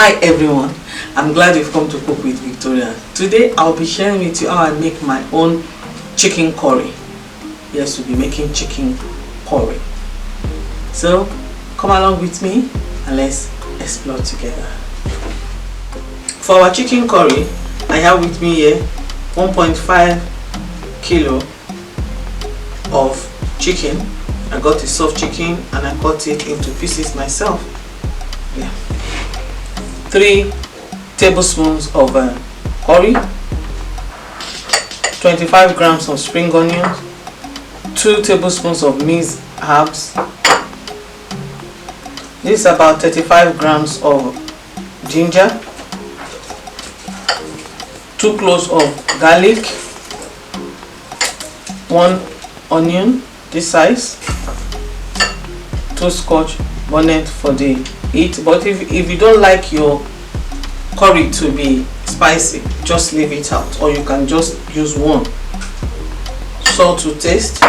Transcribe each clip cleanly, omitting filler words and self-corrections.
Hi everyone, I'm glad you've come to Cook with Victoria. Today I'll be sharing with you how I make my own chicken curry. Yes, we'll be making chicken curry. So come along with me and let's explore together. For our chicken curry, I have with me here 1.5 kilo of chicken. I got a soft chicken and I cut it into pieces myself. Yeah. 3 tablespoons of curry, 25 grams of spring onions, 2 tablespoons of minced herbs. This is about 35 grams of ginger, 2 cloves of garlic, 1 onion this size, 2 scotch bonnet for the heat. But if you don't like your curry to be spicy, just leave it out, or you can just use 1. Salt to taste.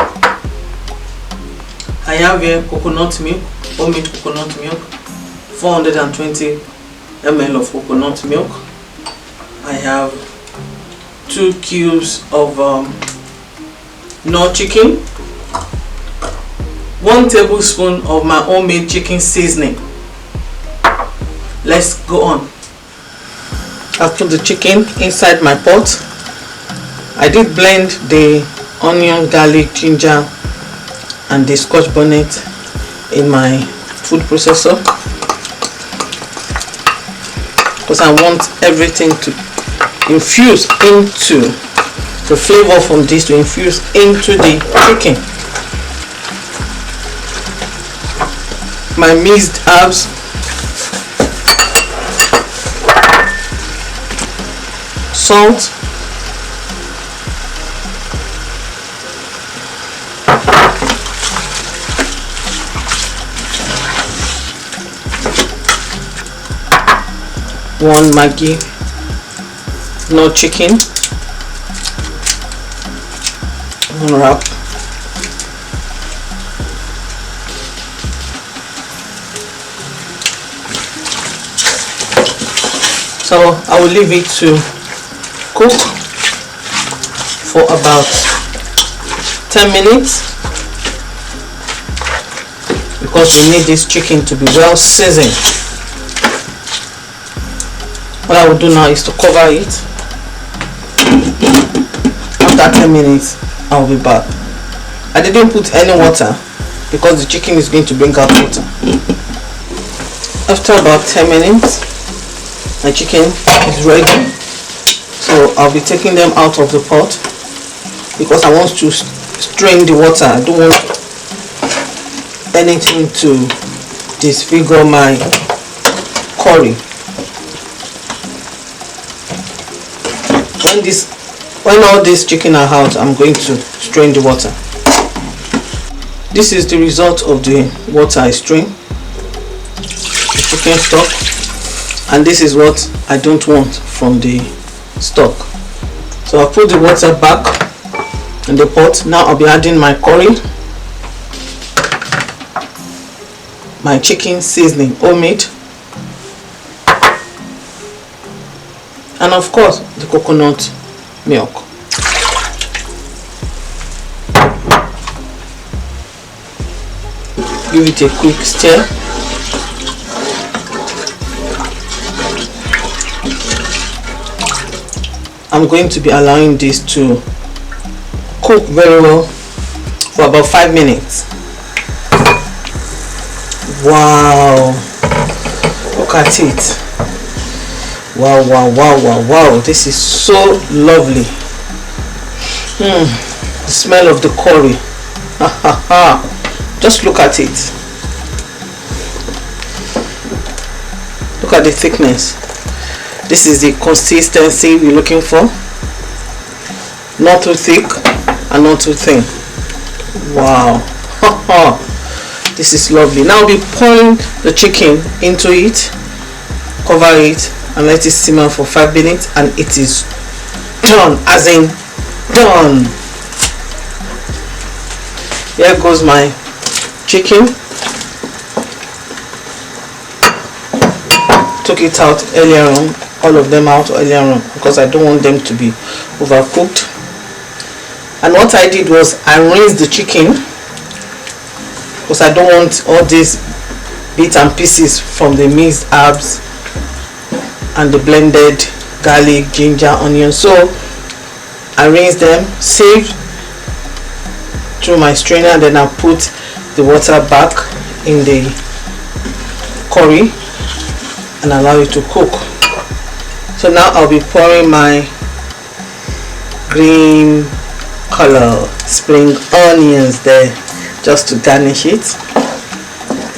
I have here coconut milk, homemade coconut milk, 420 ml of coconut milk. I have 2 cubes of Knorr chicken, 1 tablespoon of my homemade chicken seasoning. Let's go on. I'll put the chicken inside my pot. I did blend the onion, garlic, ginger and the scotch bonnet in my food processor because I want everything to infuse into the flavor from this, to infuse into the chicken. My minced herbs, salt, one Maggi, no chicken, 1 wrap, so I will leave it to cook for about 10 minutes because we need this chicken to be well seasoned. What I will do now is to cover it. After 10 minutes I will be back. I didn't put any water because the chicken is going to bring out water. After about 10 minutes my chicken is ready. So I'll be taking them out of the pot because I want to strain the water. I don't want anything to disfigure my curry. When all this chicken are out, I'm going to strain the water. This is the result of the water I strain, the chicken stock, and this is what I don't want from the stock. So I'll put the water back in the pot. Now I'll be adding my curry, my chicken seasoning, homemade, and of course the coconut milk. Give it a quick stir. I'm going to be allowing this to cook very well for about 5 minutes. Wow, look at it. Wow, wow, wow, wow, wow, this is so lovely. The smell of the curry. Just look at it. Look at the thickness. This is the consistency we're looking for. Not too thick and not too thin. Wow. This is lovely. Now I'll be pouring the chicken into it, cover it and let it simmer for 5 minutes, and it is done, as in done. Here goes my chicken. took it out earlier on, all of them out earlier on, because I don't want them to be overcooked. And what I did was I rinsed the chicken, because I don't want all these bits and pieces from the mixed herbs and the blended garlic, ginger, onion. So I rinsed them, saved through my strainer, and then I put the water back in the curry and allow it to cook. So now I'll be pouring my green color spring onions there, just to garnish it,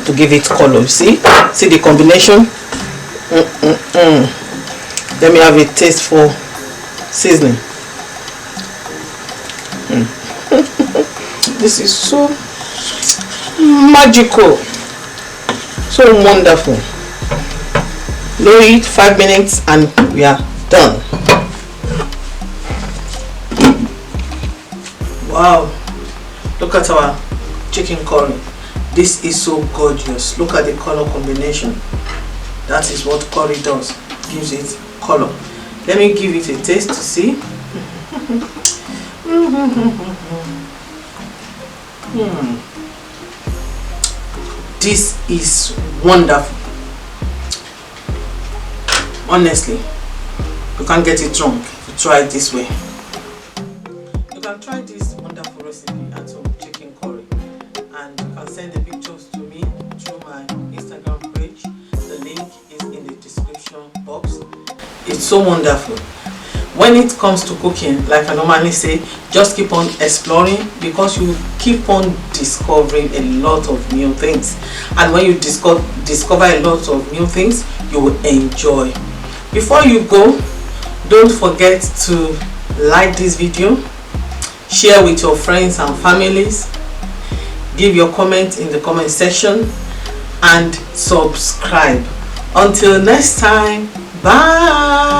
to give it color. See the combination. Let me have a taste for seasoning. This is so magical, so wonderful. Lower it 5 minutes and we are done. Wow, look at our chicken curry. This is so gorgeous. Look at the color combination. That is what curry does, gives it color. Let me give it a taste to see. This is wonderful. Honestly, you can't get it wrong if you try it this way. You can try this wonderful recipe at home, chicken curry, and you can send the pictures to me through my Instagram page. The link is in the description box. It's so wonderful. When it comes to cooking, like I normally say, just keep on exploring, because you keep on discovering a lot of new things. And when you discover a lot of new things, you will enjoy. Before you go, don't forget to like this video, share with your friends and families, give your comment in the comment section, and subscribe. Until next time, bye.